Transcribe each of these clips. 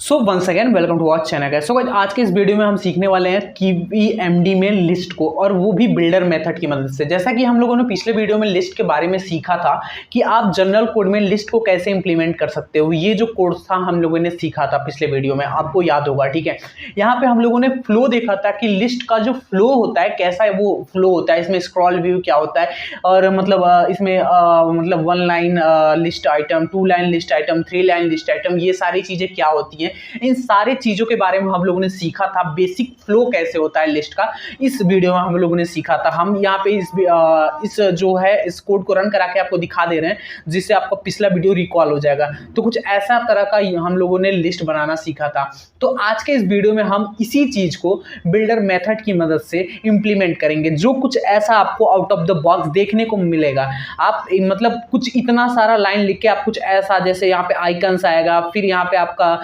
So once again welcome to watch channel guys. So guys आज के इस video में हम सीखने वाले हैं कीवी एमडी में लिस्ट को, और वो भी बिल्डर मेथड की मदद से। जैसा कि हम लोगों ने पिछले वीडियो में लिस्ट के बारे में सीखा था कि आप जनरल कोड में लिस्ट को कैसे इंप्लीमेंट कर सकते हो। ये जो कोड था हम लोगों ने सीखा था पिछले वीडियो में, आपको याद होगा, ठीक है। यहाँ पे हम लोगों ने फ्लो देखा था कि लिस्ट का जो फ्लो होता है कैसा है, वो फ्लो होता है, इसमें स्क्रॉल व्यू क्या होता है, और मतलब इसमें मतलब 1 line list item, 2 line list item, 3 line list item, ये सारी चीजें क्या होती हैं, इन सारे चीजों के बारे में हम लोगों ने सीखा था। बेसिक फ्लो कैसे होता है लिस्ट का, इस वीडियो में हम लोगों ने सीखा था। हम यहाँ पे इस जो है इस कोड को रन करा के आपको दिखा दे रहे हैं, जिससे आपका पिछला वीडियो रिकॉल हो जाएगा। तो कुछ ऐसा तरह का हम लोगों ने लिस्ट बनाना सीखा था। तो आज के इस वीडियो में हम इसी चीज को बिल्डर मेथड की मदद से इंप्लीमेंट करेंगे। जो कुछ ऐसा आपको आउट ऑफ द बॉक्स देखने को मिलेगा, आप मतलब कुछ इतना सारा लाइन लिख के आप कुछ ऐसा, जैसे यहाँ पे आइकन्स आएगा, फिर यहाँ पे आपका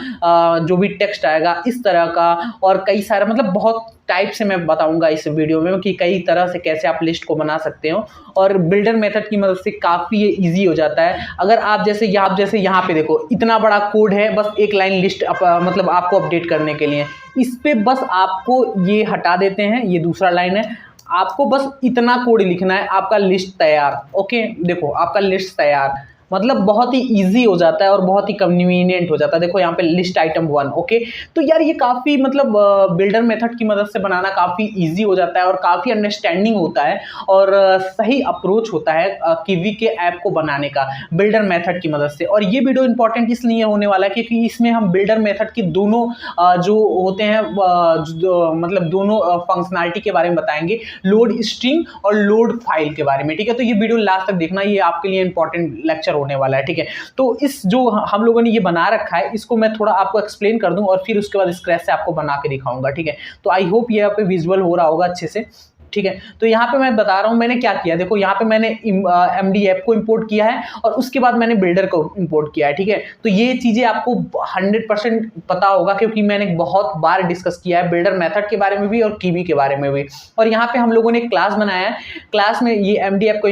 जो भी टेक्स्ट आएगा इस तरह का, और कई सारे मतलब बहुत टाइप से मैं बताऊंगा इस वीडियो में कि कई तरह से कैसे आप लिस्ट को बना सकते हो। और बिल्डर मेथड की मदद से काफी ये इजी हो जाता है। अगर आप जैसे यहाँ पे देखो, इतना बड़ा कोड है, बस एक लाइन लिस्ट मतलब आपको अपडेट करने के लिए, इस पे बस आपको ये हटा देते हैं, ये दूसरा लाइन है, आपको बस इतना कोड लिखना है, आपका लिस्ट तैयार। ओके, देखो आपका लिस्ट तैयार, मतलब बहुत ही इजी हो जाता है और बहुत ही कन्वीनियंट हो जाता है। देखो यहाँ पे लिस्ट आइटम 1। ओके, तो यार ये काफी मतलब बिल्डर मेथड की मदद से बनाना काफी इजी हो जाता है और काफी अंडरस्टैंडिंग होता है, और सही अप्रोच होता है कीवी के ऐप को बनाने का बिल्डर मेथड की मदद से। और ये वीडियो इंपॉर्टेंट इसलिए होने वाला है क्योंकि इसमें हम बिल्डर मेथड की दोनों जो होते हैं मतलब दोनों फंक्शनैलिटी के बारे में बताएंगे, लोड स्ट्रिंग और लोड फाइल के बारे में, ठीक है। तो ये वीडियो लास्ट तक देखना, ये आपके लिए इंपॉर्टेंट लेक्चर होने वाला है, ठीक है। तो इस जो हम लोगों ने ये बना रखा है, इसको मैं थोड़ा आपको एक्सप्लेन कर दूं और फिर उसके बाद स्क्रैच से आपको बना के दिखाऊंगा, ठीक है। तो आई होप ये यहाँ पे विजुअल हो रहा होगा अच्छे से, ठीक है। तो यहाँ पे मैं बता रहा हूँ मैंने क्या किया। देखो यहाँ पे मैंने एमडी ऐप को इंपोर्ट किया है और उसके बाद मैंने बिल्डर को इंपोर्ट किया है, ठीक है। तो ये चीजें आपको 100% पता होगा क्योंकि मैंने बहुत बार डिस्कस किया है बिल्डर मेथड के बारे में भी और कीवी के बारे में भी। और यहाँ पे हम लोगों ने क्लास बनाया है, क्लास में ये एमडी ऐप को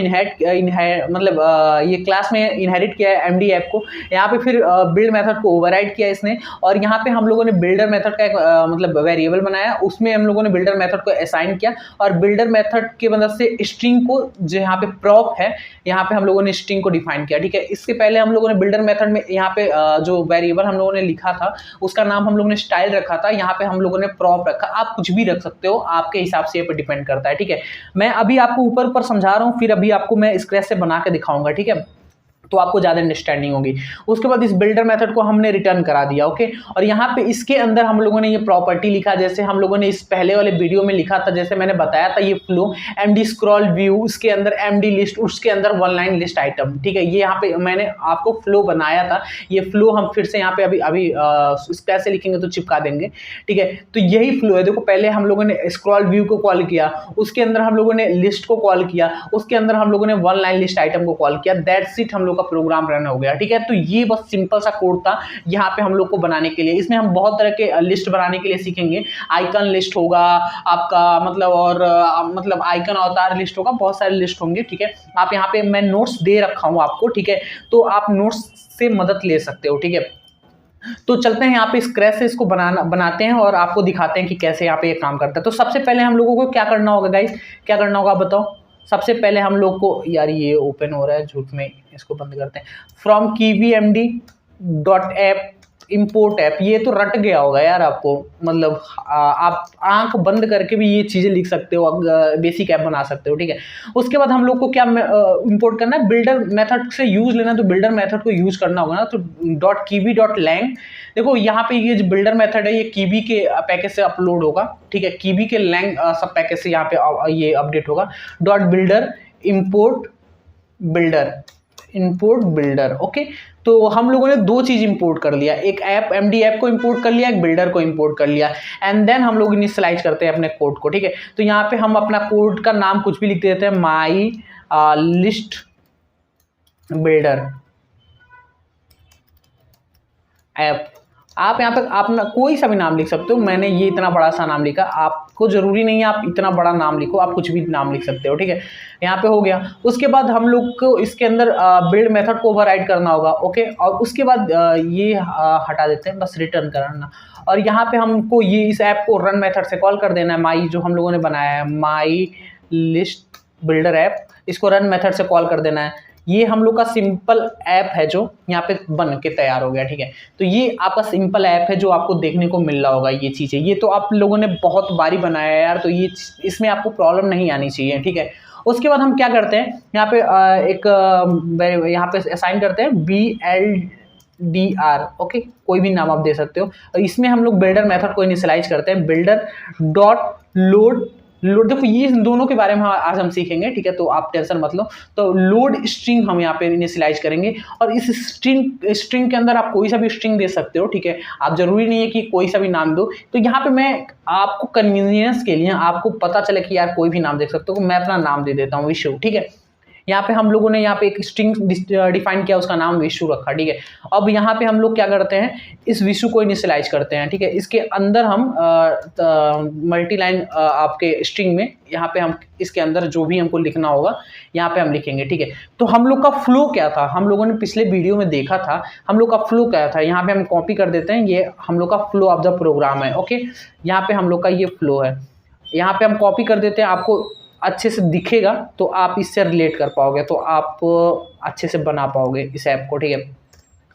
मतलब ये क्लास में इनहेरिट किया है एमडी ऐप को। यहाँ पे फिर बिल्ड मेथड को ओवरराइड किया इसने, और यहाँ पे हम लोगों ने बिल्डर मेथड का एक मतलब वेरिएबल बनाया, उसमें हम लोगों ने बिल्डर मेथड को असाइन किया, और बिल्डर मेथड की मदद से स्ट्रिंग को, जो यहाँ पे प्रॉप है, यहाँ पे हम लोगों ने स्ट्रिंग को डिफाइन किया, ठीक है। इसके पहले हम लोगों ने बिल्डर मेथड में यहाँ पे जो वेरिएबल हम लोगों ने लिखा था उसका नाम हम लोगों ने स्टाइल रखा था, यहाँ पे हम लोगों ने प्रॉप रखा। आप कुछ भी रख सकते हो, आपके हिसाब से ये पे डिपेंड करता है, ठीक है। मैं अभी आपको ऊपर समझा रहा हूँ, फिर अभी आपको मैं स्क्रैच से बना के दिखाऊंगा, ठीक है, तो आपको ज्यादा अंडरस्टैंडिंग होगी। उसके बाद इस बिल्डर मेथड को हमने रिटर्न करा दिया, ओके। और यहाँ पे इसके अंदर हम लोगों ने ये प्रॉपर्टी लिखा, जैसे हम लोगों ने इस पहले वाले वीडियो में लिखा था, जैसे मैंने बताया था, ये फ्लो एमडी स्क्रॉल व्यू, उसके अंदर एमडी लिस्ट, उसके अंदर 1 लाइन लिस्ट आइटम, ठीक है। ये यहाँ पे मैंने आपको फ्लो बनाया था, ये फ्लो हम फिर से यहाँ पे अभी कैसे लिखेंगे तो चिपका देंगे, ठीक है। तो यही फ्लो है। देखो पहले हम लोगों ने स्क्रॉल व्यू को कॉल किया, उसके अंदर हम लोगों ने लिस्ट को कॉल किया, उसके अंदर हम लोगों ने 1 लाइन लिस्ट आइटम को कॉल किया, दैट्स इट, हम लोग प्रोग्राम रन हो गया, ठीक है। तो ये बस सिंपल सा कोड था यहाँ पे हम लोग को बनाने के लिए। इसमें हम बहुत तरह के लिस्ट बनाने के लिए सीखेंगे। आइकन लिस्ट होगा आपका, मतलब और मतलब आइकन अवतार लिस्ट होगा, बहुत सारे लिस्ट होंगे, ठीक है। आप यहाँ पे मैं नोट्स दे रखा हूँ आपको, ठीक है, तो आप नोट्स से मदद ले सकते हो, ठीक है। तो चलते हैं यहाँ पे स्क्रैच से इसको बनाते हैं और आपको दिखाते हैं कि कैसे यहाँ पे ये काम करता है। तो सबसे पहले हम लोगों को क्या करना होगा गाइस, क्या करना होगा बताओ। सबसे पहले हम लोग को, यार ये ओपन हो रहा है झूठ में, इसको बंद करते हैं। From kiwi dot app import app, ये तो रट गया होगा यार आपको, मतलब आप आंख बंद करके भी ये चीजें लिख सकते हो, बेसिक ऐप बना सकते हो, ठीक है। उसके बाद हम लोग को क्या इंपोर्ट करना है, बिल्डर मेथड से यूज लेना है, तो बिल्डर मेथड को यूज करना होगा ना, तो .kiwi.lang। देखो यहाँ पे ये जो बिल्डर मेथड है ये कीवी के पैकेज से अपलोड होगा, ठीक है। कीवी के लैंग सब पैकेज से यहाँ पे ये अपडेट होगा। .builder import builder, okay. तो हम लोगों ने 2 चीज इंपोर्ट कर लिया, एक ऐप एमडी ऐप को इंपोर्ट कर लिया, एक बिल्डर को इंपोर्ट कर लिया, एंड देन हम लोग इनिशियलाइज करते हैं अपने कोड को, ठीक है। तो यहाँ पे हम अपना कोड का नाम कुछ भी लिख देते हैं, माई लिस्ट बिल्डर ऐप, आप यहाँ पे आप ना कोई सा भी नाम लिख सकते हो। मैंने ये इतना बड़ा सा नाम लिखा, आपको ज़रूरी नहीं है आप इतना बड़ा नाम लिखो, आप कुछ भी नाम लिख सकते हो, ठीक है। यहाँ पे हो गया। उसके बाद हम लोग को इसके अंदर बिल्ड मेथड को ओवरराइड करना होगा, ओके। और उसके बाद ये हटा देते हैं, बस रिटर्न करना। और यहाँ पे हमको ये इस ऐप को रन मेथड से कॉल कर देना है। माई जो हम लोगों ने बनाया है, माई लिस्ट बिल्डर ऐप, इसको रन मेथड से कॉल कर देना है। ये हम लोग का सिंपल ऐप है जो यहाँ पे बन के तैयार हो गया, ठीक है। तो ये आपका सिंपल ऐप है जो आपको देखने को मिल रहा होगा। ये चीज़ें ये तो आप लोगों ने बहुत बारी बनाया है यार, तो ये इसमें आपको प्रॉब्लम नहीं आनी चाहिए, ठीक है। उसके बाद हम क्या करते हैं, यहाँ पे यहाँ पे असाइन करते हैं BLDR, ओके। कोई भी नाम आप दे सकते हो। और इसमें हम लोग बिल्डर मेथड को इनिशियलाइज करते हैं, बिल्डर डॉट लोड। देखो ये दोनों के बारे में आज हम सीखेंगे, ठीक है, तो आप टेंशन मत लो। तो लोड स्ट्रिंग हम यहाँ पे इनिशियलाइज करेंगे, और इस स्ट्रिंग के अंदर आप कोई सा भी स्ट्रिंग दे सकते हो, ठीक है। आप जरूरी नहीं है कि कोई सा भी नाम दो। तो यहाँ पे मैं आपको कन्वीनियंस के लिए, आपको पता चले कि यार कोई भी नाम दे सकते हो, मैं अपना नाम दे देता हूँ विशु, ठीक है। यहाँ पे हम लोगों ने यहाँ पे एक स्ट्रिंग डिफाइन किया, उसका नाम विशु रखा, ठीक है। अब यहाँ पे हम लोग क्या करते हैं, इस विशु को इनिशियलाइज करते हैं, ठीक है। इसके अंदर हम मल्टी लाइन आपके स्ट्रिंग में यहाँ पे हम इसके अंदर जो भी हमको लिखना होगा यहाँ पे हम लिखेंगे, ठीक है। तो हम लोग का फ्लो क्या था, हम लोगों ने पिछले वीडियो में देखा था, हम लोग का फ्लो क्या था। यहाँ पे हम कॉपी कर देते हैं, ये हम लोग का फ्लो ऑफ द प्रोग्राम है, ओके। यहाँ पे हम लोग का ये फ्लो है, यहाँ पे हम कॉपी कर देते हैं, आपको अच्छे से दिखेगा तो आप इससे रिलेट कर पाओगे, तो आप अच्छे से बना पाओगे इस ऐप को, ठीक है।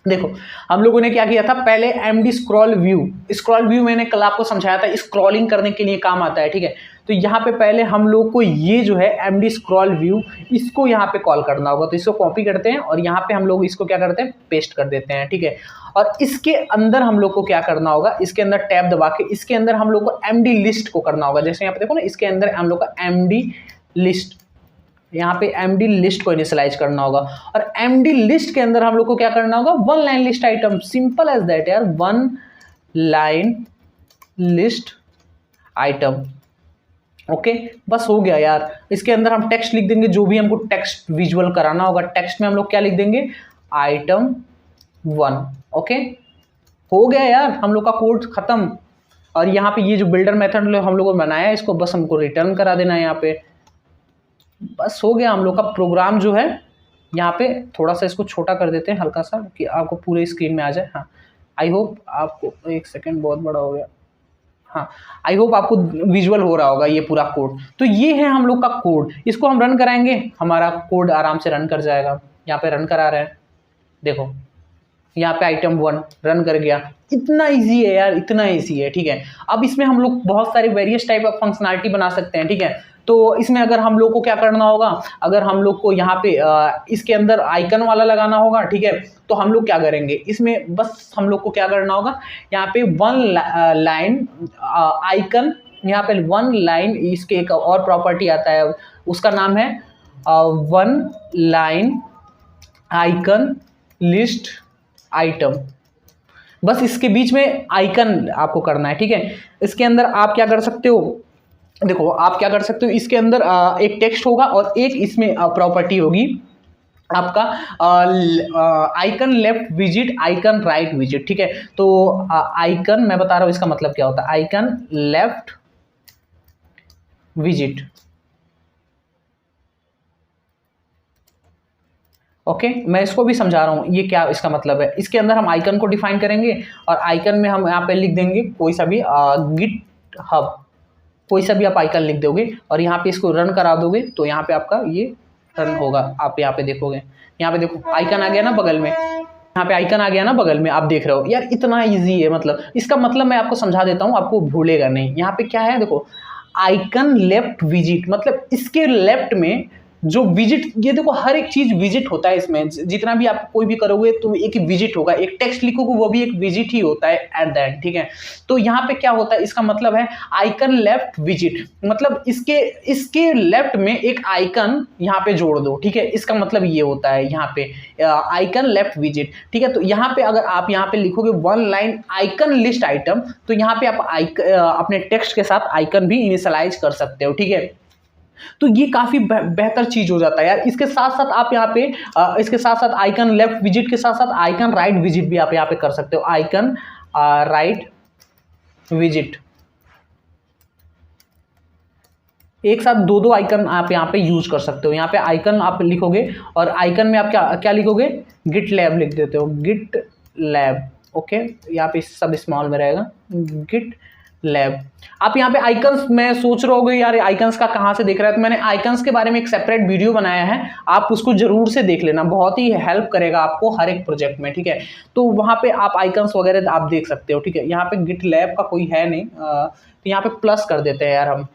देखो हम लोगों ने क्या किया था, पहले MD स्क्रॉल व्यू मैंने कल आपको समझाया था, स्क्रॉलिंग करने के लिए काम आता है, ठीक है। तो यहाँ पे पहले हम लोग को ये जो है MD स्क्रॉल व्यू, इसको यहाँ पे कॉल करना होगा। तो इसको कॉपी करते हैं और यहाँ पे हम लोग इसको क्या करते हैं, पेस्ट कर देते हैं, ठीक है। और इसके अंदर हम लोग को क्या करना होगा, इसके अंदर टैब दबा के इसके अंदर हम लोग को MD लिस्ट को करना होगा। जैसे यहाँ पे देखो ना, इसके अंदर हम लोग का MD लिस्ट, यहाँ पे MD लिस्ट को इनिशियलाइज करना होगा। और MD लिस्ट के अंदर हम लोग को क्या करना होगा, one line list item, simple as that यार, one line list item, okay. बस हो गया यार। इसके अंदर हम टेक्स्ट लिख देंगे, जो भी हमको टेक्स्ट विजुअल कराना होगा, टेक्स्ट में हम लोग क्या लिख देंगे, item 1, ओके। हो गया यार, हम लोग का कोड खत्म। और यहाँ पे ये जो बिल्डर मेथड हम लोगों ने बनाया है, इसको बस हमको रिटर्न करा देना है यहाँ पे, बस हो गया हम लोग का प्रोग्राम जो है। यहाँ पे थोड़ा सा इसको छोटा कर देते हैं हल्का सा, कि आपको पूरे स्क्रीन में आ जाए। हाँ, आई होप आपको, एक सेकेंड, बहुत बड़ा हो गया। हाँ, आई होप आपको विजुअल हो रहा होगा ये पूरा कोड। तो ये है हम लोग का कोड, इसको हम रन कराएंगे, हमारा कोड आराम से रन कर जाएगा। यहाँ पे रन करा रहे हैं, देखो यहाँ पे item 1 रन कर गया। इतना इजी है यार, इतना इजी है, ठीक है। अब इसमें हम लोग बहुत सारे वेरियस टाइप ऑफ फंक्शनलिटी बना सकते हैं, ठीक है। तो इसमें अगर हम लोग को क्या करना होगा, अगर हम लोग को यहाँ पे इसके अंदर आइकन वाला लगाना होगा, ठीक है। तो हम लोग क्या करेंगे, इसमें बस हम लोग को क्या करना होगा, यहाँ पे वन लाइन आइकन, यहाँ पे वन लाइन, इसके एक और प्रॉपर्टी आता है, उसका नाम है one line icon list item. बस इसके बीच में आइकन आपको करना है, ठीक है। इसके अंदर आप क्या कर सकते हो, देखो आप क्या कर सकते हो, इसके अंदर एक टेक्स्ट होगा और एक इसमें प्रॉपर्टी होगी आपका icon left visit, icon right visit, ठीक है। तो आइकन मैं बता रहा हूं इसका मतलब क्या होता है, आइकन लेफ्ट विजिट, ओके। मैं इसको भी समझा रहा हूँ ये क्या इसका मतलब है। इसके अंदर हम आइकन को डिफाइन करेंगे और आइकन में हम यहाँ पे लिख देंगे कोई सा भी गिट हब, कोई सा भी आप आइकन लिख दोगे और यहाँ पे इसको रन करा दोगे तो यहाँ पे आपका ये रन होगा। आप यहाँ पे देखोगे, यहाँ पे देखो आइकन आ गया ना बगल में, यहाँ पे आइकन आ गया ना बगल में, आप देख रहे हो यार, इतना इजी है। मतलब इसका मतलब मैं आपको समझा देता हूँ, आपको भूलेगा नहीं। यहाँ पे क्या है, देखो आइकन लेफ्ट विजिट, मतलब इसके लेफ्ट में जो विजिट, ये देखो हर एक चीज विजिट होता है इसमें, जितना भी आप कोई भी करोगे तो एक विजिट होगा, एक टेक्स्ट लिखोगे वो भी एक विजिट ही होता है एट द एंड, ठीक है। तो यहाँ पे क्या होता है, इसका मतलब है आइकन लेफ्ट विजिट, मतलब इसके लेफ्ट में एक आइकन यहाँ पे जोड़ दो, ठीक है। इसका मतलब ये होता है यहाँ पे आइकन लेफ्ट विजिट, ठीक है। तो यहाँ पे अगर आप यहाँ पे लिखोगे one line icon list item, तो यहाँ पे आप अपने टेक्स्ट के साथ आइकन भी इनिशियलाइज कर सकते हो, ठीक है। तो ये काफी बेहतर चीज हो जाता है यार। इसके साथ साथ आप यहाँ पे इसके साथ साथ आइकन लेफ्ट विजिट के साथ साथ आइकन राइट विजिट भी आप यहाँ पे कर सकते हो। आइकन राइट विजिट, एक साथ दो दो आइकन आप यहाँ पे यूज कर सकते हो। यहाँ पे आइकन आप लिखोगे और आइकन में आप क्या क्या लिखोगे, गिट लैब लिख देते हो, गिट लैब। ओके, यहाँ पे सब स्मॉल में रहेगा, गिट लैब। आप यहाँ पे आइकन्स, मैं सोच रहे होगे यार आइकन्स का कहाँ से देख रहा है, तो मैंने आइकन्स के बारे में एक सेपरेट वीडियो बनाया है, आप उसको जरूर से देख लेना, बहुत ही हेल्प करेगा आपको हर एक प्रोजेक्ट में, ठीक है। तो वहाँ पे आप आइकन्स वगैरह आप देख सकते हो, ठीक है। यहाँ पे गिट लैब का कोई है नहीं, तो यहाँ पे प्लस कर देते हैं यार हम,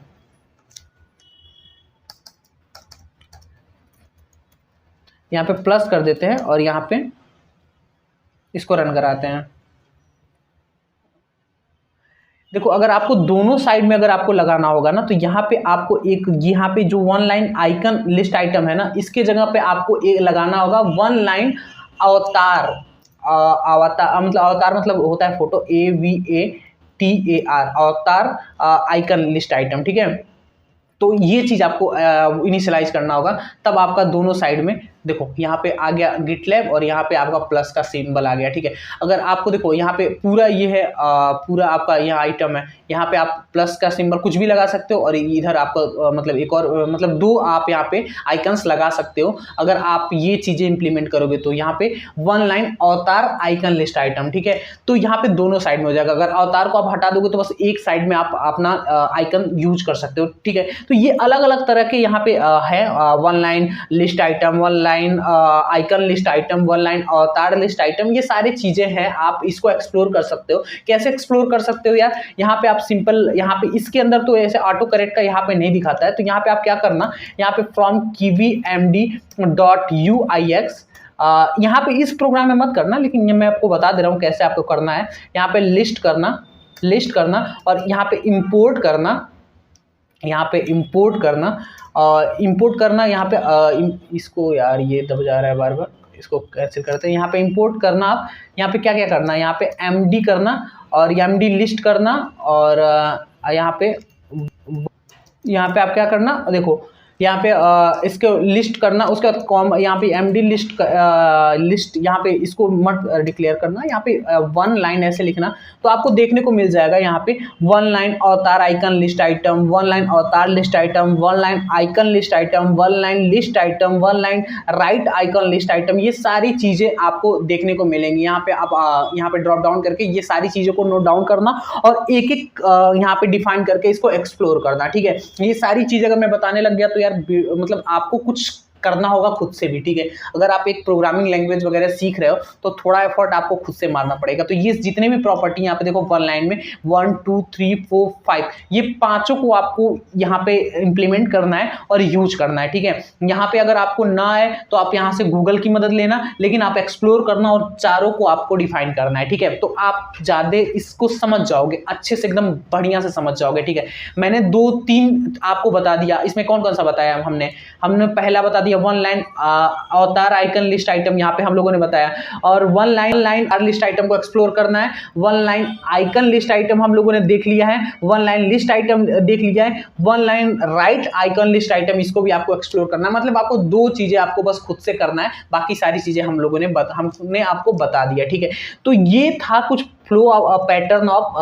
यहाँ पे प्लस कर देते हैं और यहाँ पे इसको रन कराते हैं। देखो अगर आपको दोनों साइड में अगर आपको लगाना होगा ना, तो यहाँ पे आपको एक, यहाँ पे जो one line icon list item है ना, इसके जगह पे आपको एक लगाना होगा वन लाइन अवतार। अवतार मतलब, अवतार मतलब होता है फोटो, AVATAR, अवतार आइकन लिस्ट आइटम, ठीक है। तो ये चीज आपको इनिशियलाइज करना होगा, तब आपका दोनों साइड में देखो यहाँ पे आ गया गिटलैब और यहाँ पे आपका प्लस का सिंबल आ गया, ठीक है। अगर आपको देखो यहाँ पे पूरा ये है, पूरा आपका यहाँ आइटम है, यहाँ पे आप प्लस का सिंबल कुछ भी लगा सकते हो और इधर आपको मतलब एक और मतलब दो आप यहाँ पे आइकन्स लगा सकते हो। अगर आप ये चीजें इंप्लीमेंट करोगे तो यहाँ पे one line avatar icon list item, ठीक है। तो यहाँ पे दोनों साइड में हो जाएगा। अगर अवतार को आप हटा दोगे तो बस एक साइड में आप अपना आइकन यूज कर सकते हो, ठीक है। तो ये अलग अलग तरह के यहाँ पे है, one line list item, one line icon list item, one line avatar list item, ये सारी चीजें हैं। आप इसको एक्सप्लोर कर सकते हो। कैसे एक्सप्लोर कर सकते हो यार, यहाँ पे आप सिंपल, यहाँ पे इसके अंदर तो ऐसे ऑटो करेक्ट का यहाँ पे नहीं दिखाता है, तो यहाँ पे आप क्या करना, यहाँ पे फ्रॉम KiwiMD.uix, यहाँ पे इस प्रोग्राम में मत करना, लेकिन ये मैं आपको बता दे रहा हूँ कैसे आपको करना है। यहाँ पे लिस्ट करना और यहाँ पे इंपोर्ट करना, यहाँ पे इंपोर्ट करना यहाँ पे इसको यार ये दब जा रहा है बार बार, इसको कैंसिल करते हैं। यहाँ पे इंपोर्ट करना, आप यहाँ पे क्या क्या करना है, यहाँ पे MD करना और MD लिस्ट करना और यहाँ पे आप क्या करना, देखो यहाँ पे इसको लिस्ट करना, उसके बाद कॉम, यहाँ पे MD लिस्ट यहाँ पे इसको मत डिक्लेयर करना, यहाँ पे वन लाइन ऐसे लिखना, तो आपको देखने को मिल जाएगा यहाँ पे one line avatar icon list item, one line avatar list item, one line icon list item, one line list item, one line right icon list item. ये सारी चीजें आपको देखने को मिलेंगी। यहाँ पे आप यहाँ पे ड्रॉप डाउन करके ये सारी चीजों को नोट डाउन करना और एक एक यहाँ पे डिफाइन करके इसको एक्सप्लोर करना, ठीक है। ये सारी चीजें अगर मैं बताने लग गया तो यार मतलब आपको कुछ करना होगा खुद से भी, ठीक है। अगर आप एक प्रोग्रामिंग लैंग्वेज वगैरह सीख रहे हो तो थोड़ा एफर्ट आपको खुद से मारना पड़ेगा। तो ये जितने भी प्रॉपर्टी यहाँ पे देखो वन लाइन में 1 2 3 4 5, ये पांचों को आपको यहाँ पे इंप्लीमेंट करना है और यूज करना है, ठीक है। यहाँ पे अगर आपको ना आए तो आप यहाँ से गूगल की मदद लेना, लेकिन आप एक्सप्लोर करना और चारों को आपको डिफाइन करना है, ठीक है। तो आप ज्यादा इसको समझ जाओगे, अच्छे से एकदम बढ़िया से समझ जाओगे, ठीक है। मैंने 2-3 आपको बता दिया, इसमें कौन कौन सा बताया हमने पहला बता दिया one line avatar icon list item, यहाँ पे हम लोगों ने बताया, और वन लाइन लिस्ट आइटम को एक्सप्लोर करना है। One line icon list item हम लोगों ने देख लिया है, वन लाइन लिस्ट आइटम देख लिया है, one line right icon list item, इसको भी आपको एक्सप्लोर करना है। मतलब आपको 2 चीजें आपको बस खुद से करना है, बाकी सारी चीजें हम लोगों ने हमने आपको बता दिया, ठीक है। तो ये था कुछ फ्लो पैटर्न ऑफ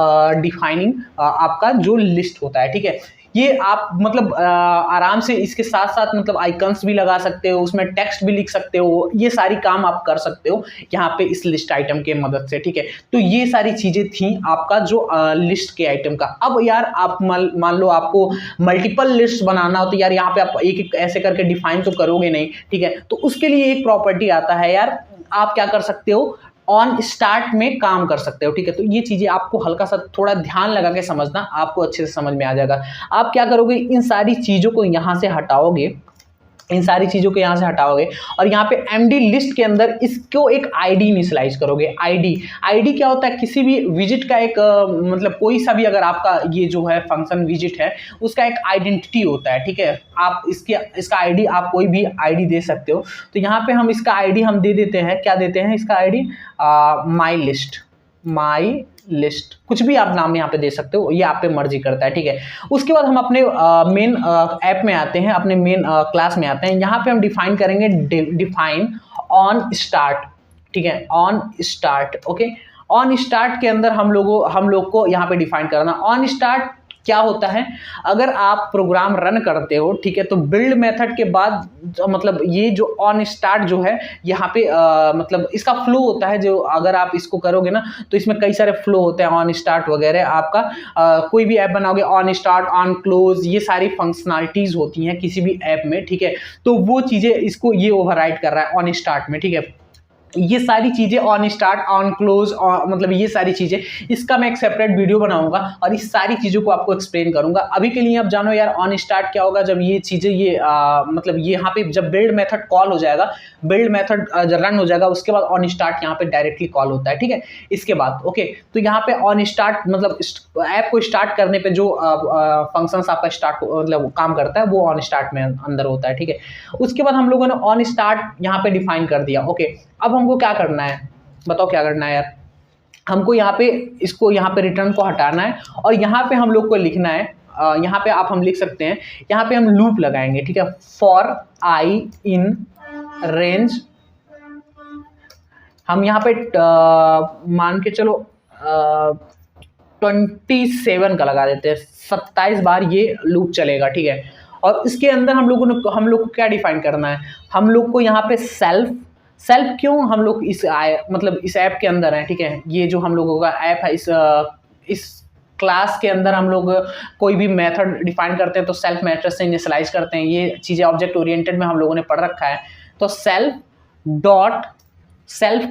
डिफाइनिंग आपका जो लिस्ट होता है, ठीक है। ये आप मतलब आराम से इसके साथ साथ मतलब आइकन्स भी लगा सकते हो, उसमें टेक्स्ट भी लिख सकते हो, ये सारी काम आप कर सकते हो यहाँ पे इस लिस्ट आइटम के मदद से, ठीक है। तो ये सारी चीजें थी आपका जो लिस्ट के आइटम का। अब यार आप मान लो आपको मल्टीपल लिस्ट बनाना हो, तो यार यहाँ पे आप एक एक ऐसे करके डिफाइन तो करोगे नहीं, ठीक है। तो उसके लिए एक प्रॉपर्टी आता है यार, आप क्या कर सकते हो, ऑन स्टार्ट में काम कर सकते हो, ठीक है। तो ये चीजें आपको हल्का सा थोड़ा ध्यान लगा के समझना, आपको अच्छे से समझ में आ जाएगा। आप क्या करोगे, इन सारी चीजों को यहां से हटाओगे, और यहाँ पे MD लिस्ट के अंदर इसको एक ID इनिशियलाइज करोगे। ID क्या होता है, किसी भी विजिट का एक मतलब कोई सा भी अगर आपका ये जो है फंक्शन विजिट है उसका एक आइडेंटिटी होता है, ठीक है। आप इसका ID आप कोई भी ID दे सकते हो। तो यहाँ पे हम इसका ID हम दे देते हैं, क्या देते हैं इसका ID, माई लिस्ट, कुछ भी आप नाम यहाँ पे दे सकते हो, ये आप पे मर्जी करता है, ठीक है। उसके बाद हम अपने मेन ऐप में आते हैं, अपने मेन क्लास में आते हैं। यहाँ पे हम डिफाइन करेंगे डिफाइन ऑन स्टार्ट, ठीक है, on start, okay. On start के अंदर हम लोग को यहाँ पे डिफाइन करना। ऑन स्टार्ट क्या होता है, अगर आप प्रोग्राम रन करते हो, ठीक है, तो बिल्ड मेथड के बाद मतलब ये जो ऑन स्टार्ट जो है यहाँ पे मतलब इसका फ्लो होता है, जो अगर आप इसको करोगे ना तो इसमें कई सारे फ्लो होते हैं ऑन स्टार्ट वगैरह। आपका कोई भी ऐप बनाओगे, ऑन स्टार्ट, ऑन क्लोज, ये सारी फंक्शनलिटीज होती हैं किसी भी ऐप में, ठीक है। तो वो चीजें इसको ये ओवरराइड कर रहा है ऑन स्टार्ट में, ठीक है। ये सारी चीजें ऑन स्टार्ट, ऑन क्लोज, मतलब ये सारी चीजें, इसका मैं एक सेपरेट वीडियो बनाऊंगा और इस सारी चीजों को आपको एक्सप्लेन करूंगा। अभी के लिए आप जानो यार ऑन स्टार्ट क्या होगा। जब ये चीजें ये मतलब ये यहाँ पे जब बिल्ड मेथड कॉल हो जाएगा, बिल्ड मेथड रन हो जाएगा, उसके बाद ऑन स्टार्ट यहाँ पे डायरेक्टली कॉल होता है, ठीक है। इसके बाद ओके, तो यहाँ पे ऑन स्टार्ट मतलब ऐप को स्टार्ट करने पे जो फंक्शंस आपका स्टार्ट मतलब काम करता है वो ऑन स्टार्ट में अंदर होता है, ठीक है। उसके बाद हम लोगों ने ऑन स्टार्ट यहाँ पे डिफाइन कर दिया, ओके। अब हमको क्या करना है, बताओ क्या करना है यार। हमको यहाँ पे इसको यहाँ पे रिटर्न को हटाना है और यहाँ पे हम लोग को लिखना है, यहाँ पे हम लिख सकते हैं, यहाँ पे हम लूप लगाएंगे, ठीक है। फॉर आई इन रेंज, हम यहाँ पे मान के चलो 27 का लगा देते हैं, 27 बार ये लूप चलेगा, ठीक है। और इसके अंदर हम लोग को क्या डिफाइन करना है, हम लोग को यहाँ पे सेल्फ क्यों हम लोग मतलब इस ऐप के अंदर है, ठीक है। ये जो हम लोगों का ऐप है, इस क्लास के अंदर हम लोग कोई भी मेथड डिफाइन करते हैं तो सेल्फ मेथड से इनिशियलाइज करते हैं। ये चीज़ें ऑब्जेक्ट ओरिएंटेड में हम लोगों ने पढ़ रखा है। तो सेल्फ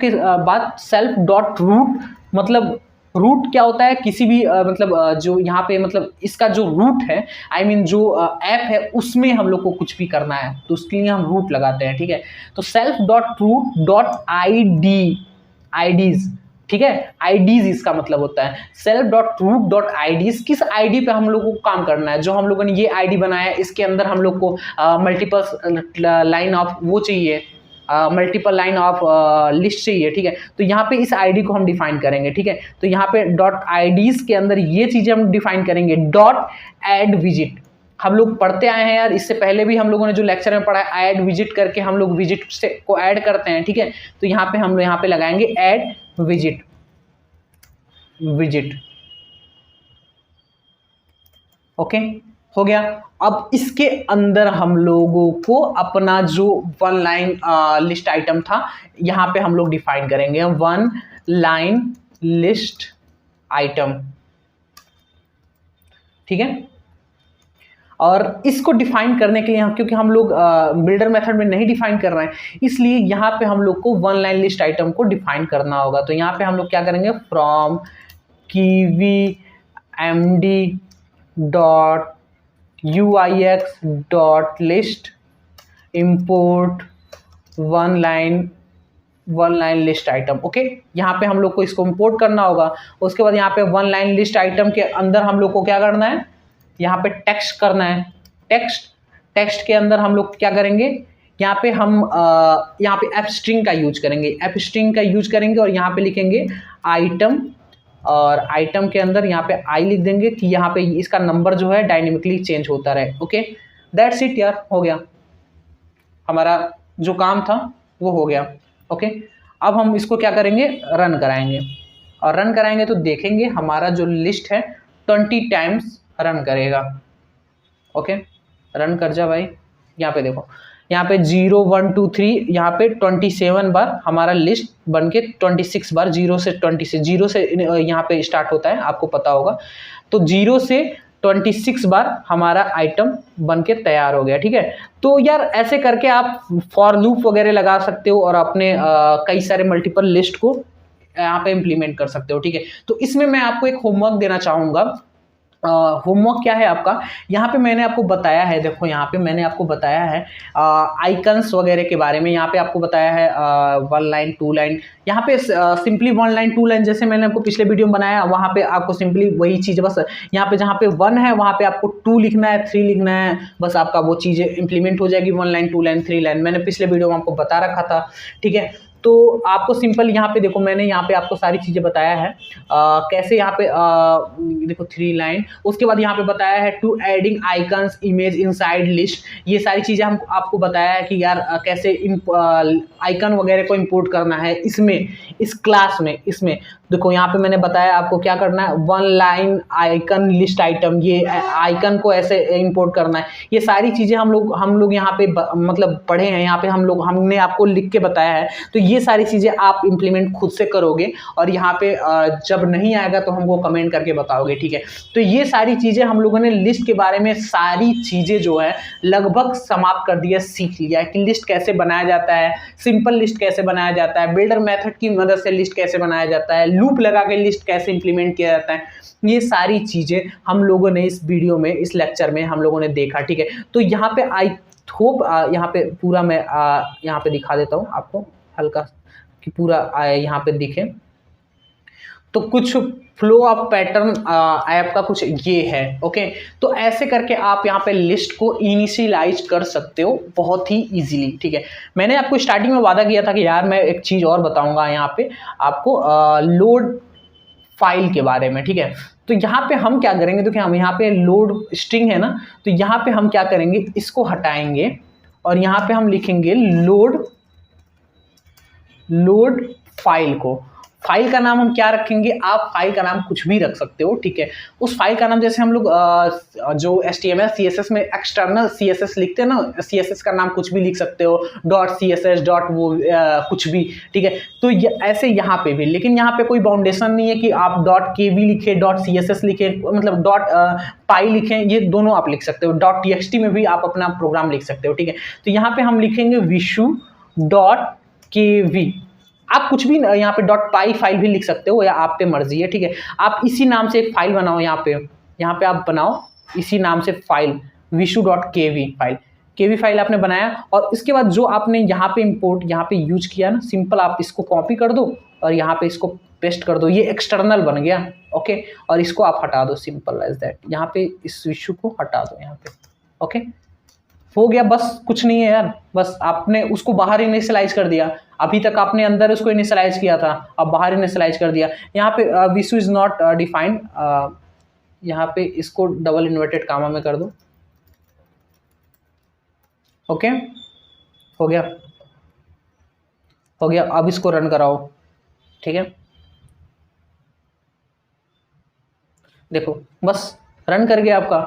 के बाद सेल्फ डॉट रूट, मतलब रूट क्या होता है, किसी भी मतलब जो यहाँ पे मतलब इसका जो रूट है, आई मीन जो ऐप है उसमें हम लोग को कुछ भी करना है तो उसके लिए हम रूट लगाते हैं, ठीक है। तो self dot root dot IDs, ठीक है, आईडीज इसका मतलब होता है self dot root dot IDs. किस आईडी पे हम लोगों को काम करना है, जो हम लोगों ने ये आईडी बनाया है इसके अंदर हम लोग को मल्टीपल लाइन ऑफ वो चाहिए, मल्टीपल लाइन ऑफ लिस्ट चाहिए, ठीक है। तो यहाँ पे इस आईडी को हम डिफाइन करेंगे, ठीक है। तो यहाँ पे डॉट आईडीज के अंदर ये चीजें हम डिफाइन करेंगे। डॉट ऐड विजिट, हम लोग पढ़ते आए हैं यार, इससे पहले भी हम लोगों ने जो लेक्चर में पढ़ा है, ऐड विजिट करके हम लोग विजिट से को ऐड करते हैं, ठीक है। तो यहाँ पे हम लोग यहाँ पे लगाएंगे ऐड विजिट, ओके, हो गया। अब इसके अंदर हम लोगों को अपना जो वन लाइन लिस्ट आइटम था यहाँ पे हम लोग डिफाइन करेंगे, वन लाइन लिस्ट आइटम, ठीक है। और इसको डिफाइन करने के लिए क्योंकि हम लोग बिल्डर मेथड में नहीं डिफाइन कर रहे हैं, इसलिए यहाँ पे हम लोग को वन लाइन लिस्ट आइटम को डिफाइन करना होगा। तो यहाँ पे हम लोग क्या करेंगे, from kiwi MD dot UIX dot list import one line list item, okay. यहाँ पे हम लोग को इसको इंपोर्ट करना होगा। उसके बाद यहाँ पे वन लाइन लिस्ट आइटम के अंदर हम लोग को क्या करना है, यहाँ पे टेक्स्ट करना है। टेक्स्ट के अंदर हम लोग क्या करेंगे, यहाँ पे हम यहाँ पे एफ स्ट्रिंग का यूज करेंगे और यहाँ पे लिखेंगे आइटम, और आइटम के अंदर यहाँ पे आई लिख देंगे कि यहाँ पे इसका नंबर जो है डायनेमिकली चेंज होता रहे, ओके। दैट्स इट यार, हो गया हमारा जो काम था वो हो गया, ओके। अब हम इसको क्या करेंगे, रन कराएंगे, और रन कराएंगे तो देखेंगे हमारा जो लिस्ट है 20 टाइम्स रन करेगा, ओके। रन कर जा भाई, यहाँ पे देखो, यहाँ पे 0 1 2 3 यहाँ पे 27 बार हमारा लिस्ट बन के 26 बार, 0 से यहाँ पे स्टार्ट होता है, आपको पता होगा। तो 0 से 26 बार हमारा आइटम बन के तैयार हो गया, ठीक है। तो यार ऐसे करके आप फॉर लूप वगैरह लगा सकते हो और अपने कई सारे मल्टीपल लिस्ट को यहाँ पे इम्प्लीमेंट कर सकते हो, ठीक है। तो इसमें मैं आपको एक होमवर्क देना चाहूँगा। होमवर्क क्या है आपका, यहाँ पे मैंने आपको बताया है, देखो यहाँ पे मैंने आपको बताया है आइकन्स वगैरह के बारे में। यहाँ पे आपको बताया है वन लाइन टू लाइन, यहाँ पे simply one line two line जैसे मैंने आपको पिछले वीडियो में बनाया, वहाँ पे आपको सिंपली वही चीज़, बस यहाँ पे जहाँ पे 1 है वहाँ पे आपको 2 लिखना है, 3 लिखना है, बस आपका वो चीज़ें इंप्लीमेंट हो जाएगी, 1 लाइन 2 लाइन 3 लाइन। मैंने पिछले वीडियो में आपको बता रखा था, ठीक है। तो आपको सिंपल यहाँ पे देखो, मैंने यहाँ पे आपको सारी चीज़ें बताया है कैसे यहाँ पे देखो 3 लाइन, उसके बाद यहाँ पे बताया है to adding icons image inside list. ये सारी चीज़ें हम आपको बताया है कि यार कैसे आइकन वगैरह को इंपोर्ट करना है इसमें, इस क्लास में। इसमें देखो यहाँ पे मैंने बताया आपको क्या करना है, 1 लाइन आइकन लिस्ट आइटम, ये आइकन को ऐसे इंपोर्ट करना है। ये सारी चीज़ें हम लोग यहाँ पे मतलब पढ़े हैं, यहाँ पे हमने आपको लिख के बताया है। तो ये सारी चीज़ें आप इम्प्लीमेंट खुद से करोगे और यहाँ पे जब नहीं आएगा तो हमको कमेंट करके बताओगे, ठीक है। तो ये सारी चीज़ें हम लोगों ने लिस्ट के बारे में सारी चीज़ें जो है लगभग समाप्त कर दिया, सीख लिया कि लिस्ट कैसे बनाया जाता है, सिंपल लिस्ट कैसे बनाया जाता है, बिल्डर मेथड की मदद से लिस्ट कैसे बनाया जाता है, लूप लगा के लिस्ट कैसे इंप्लीमेंट किया जाता है। ये सारी चीज़ें हम लोगों ने इस वीडियो में, इस लेक्चर में हम लोगों ने देखा, ठीक है। तो यहाँ पे आई होप यहाँ पे पूरा मैं यहाँ पे दिखा देता हूँ आपको हल्का कि पूरा यहाँ पे दिखे। तो कुछ फ्लो ऑफ पैटर्न ऐप का कुछ ये है, ओके। तो ऐसे करके आप यहाँ पे लिस्ट को इनिशियलाइज कर सकते हो बहुत ही इजीली, ठीक है। मैंने आपको स्टार्टिंग में वादा किया था कि यार मैं एक चीज़ और बताऊंगा यहाँ पे आपको लोड फाइल के बारे में, ठीक है। तो यहाँ पे हम क्या करेंगे, तो क्या हम यहाँ पे लोड स्ट्रिंग है ना, तो यहाँ पे हम क्या करेंगे, इसको हटाएंगे और यहाँ पे हम लिखेंगे लोड फाइल को। फाइल का नाम हम क्या रखेंगे, आप फाइल का नाम कुछ भी रख सकते हो, ठीक है। उस फाइल का नाम जैसे हम लोग जो HTML CSS में एक्सटर्नल CSS लिखते हैं ना, CSS का नाम कुछ भी लिख सकते हो, .css डॉट वो कुछ भी, ठीक है। तो ऐसे यहाँ पे भी, लेकिन यहाँ पे कोई बाउंडेशन नहीं है कि आप .kb लिखे, .css लिखे, मतलब .py लिखें, ये दोनों आप लिख सकते हो। .txt में भी आप अपना प्रोग्राम लिख सकते हो, ठीक है। तो यहाँ पे हम लिखेंगे vishu.kv। आप कुछ भी यहाँ पे .py फाइल भी लिख सकते हो या आप पे मर्जी है, ठीक है। आप इसी नाम से एक फाइल बनाओ, यहाँ पे आप बनाओ इसी नाम से file vishu.kv file. kv file आपने बनाया और इसके बाद जो आपने यहाँ पे इंपोर्ट यहाँ पे यूज किया ना, सिंपल आप इसको कॉपी कर दो और यहाँ पे इसको पेस्ट कर दो। ये एक्सटर्नल बन गया, ओके। और इसको आप हटा दो, सिंपल एज दैट। यहाँ पे इस विशु को हटा दो यहाँ पे, ओके। हो गया, बस कुछ नहीं है यार, बस आपने उसको बाहर इनिशियलाइज कर दिया। अभी तक आपने अंदर उसको इनिशियलाइज किया था, अब बाहर इनिशियलाइज कर दिया। यहाँ पे विशु इज नॉट डिफाइंड, यहाँ पे इसको डबल इन्वर्टेड कामा में कर दो, ओके। हो गया। अब इसको रन कराओ, ठीक है। देखो बस रन कर गया आपका।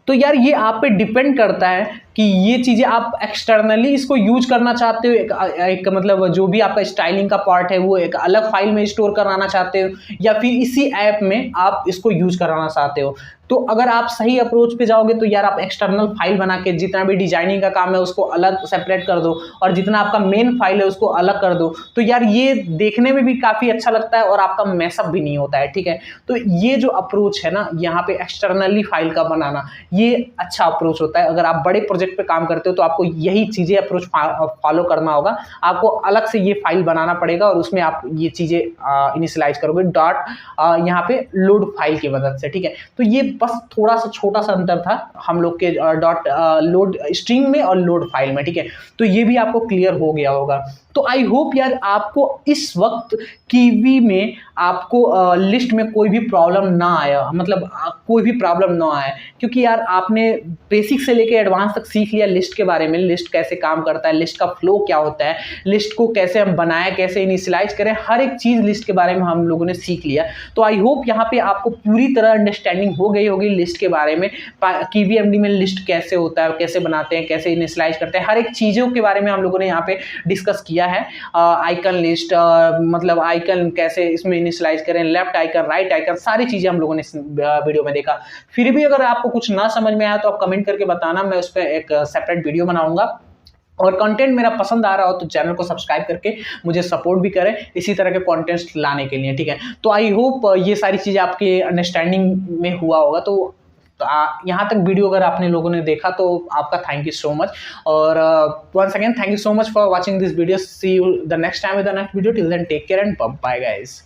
तो यार ये आप पे डिपेंड करता है कि ये चीज़ें आप एक्सटर्नली इसको यूज करना चाहते हो, एक मतलब जो भी आपका स्टाइलिंग का पार्ट है वो एक अलग फाइल में स्टोर कराना चाहते हो, या फिर इसी ऐप में आप इसको यूज कराना चाहते हो। तो अगर आप सही अप्रोच पे जाओगे तो यार आप एक्सटर्नल फाइल बना के जितना भी डिजाइनिंग का काम है उसको अलग सेपरेट कर दो और जितना आपका मेन फाइल है उसको अलग कर दो। तो यार ये देखने में भी काफ़ी अच्छा लगता है और आपका मैसअप भी नहीं होता है, ठीक है। तो ये जो अप्रोच है ना यहाँ पे एक्सटर्नली फाइल का बनाना, ये अच्छा अप्रोच होता है। अगर आप बड़े प्रोजेक्ट पे काम करते हो तो आपको यही चीज़ें अप्रोच फॉलो करना होगा। आपको अलग से ये फाइल बनाना पड़ेगा और उसमें आप ये चीज़ें इनिशियलाइज करोगे यहाँ पे लोड फाइल की मदद से, ठीक है। तो ये बस थोड़ा सा छोटा सा अंतर था हम लोग के लोड स्ट्रिंग में और लोड फाइल में, ठीक है। तो ये भी आपको क्लियर हो गया होगा। तो आई होप यार आपको इस वक्त कीवी में आपको लिस्ट में कोई भी प्रॉब्लम ना आया, मतलब कोई भी प्रॉब्लम ना आए, क्योंकि यार आपने बेसिक से लेके एडवांस तक सीख लिया लिस्ट के बारे में। लिस्ट कैसे काम करता है, लिस्ट का फ्लो क्या होता है, लिस्ट को कैसे हम बनाएं, कैसे इनिशियलाइज करें, हर एक चीज़ लिस्ट के बारे में हम लोगों ने सीख लिया। तो आई होप यहाँ पे आपको पूरी तरह अंडरस्टैंडिंग हो गई होगी लिस्ट के बारे में। कीवीएमडी में लिस्ट कैसे होता है, कैसे बनाते हैं, कैसे इनिशियलाइज करते हैं, हर एक चीज़ों के बारे में हम लोगों ने यहाँ पे डिस्कस किया है। आइकन लिस्ट, मतलब आइकन कैसे इसमें इनिशियलाइज करें, लेफ्ट आइकन, राइट आइकन, सारी चीज़ें हम लोगों ने इस वीडियो में देखा। फिर भी अगर आपको कुछ ना समझ में आया तो आप कमेंट करके बताना, मैं उस पर एक सेपरेट वीडियो बनाऊंगा। और कंटेंट मेरा पसंद आ रहा हो तो चैनल को सब्सक्राइब करके मुझे सपोर्ट भी करें इसी तरह के कंटेंट्स लाने के लिए, ठीक है। तो आई होप ये सारी चीज़ें आपके अंडरस्टैंडिंग में हुआ होगा। तो यहाँ तक वीडियो अगर आपने लोगों ने देखा तो आपका थैंक यू सो मच। और once again thank you so much for watching this video. See you the next time with the next video. Till then take care and bye guys.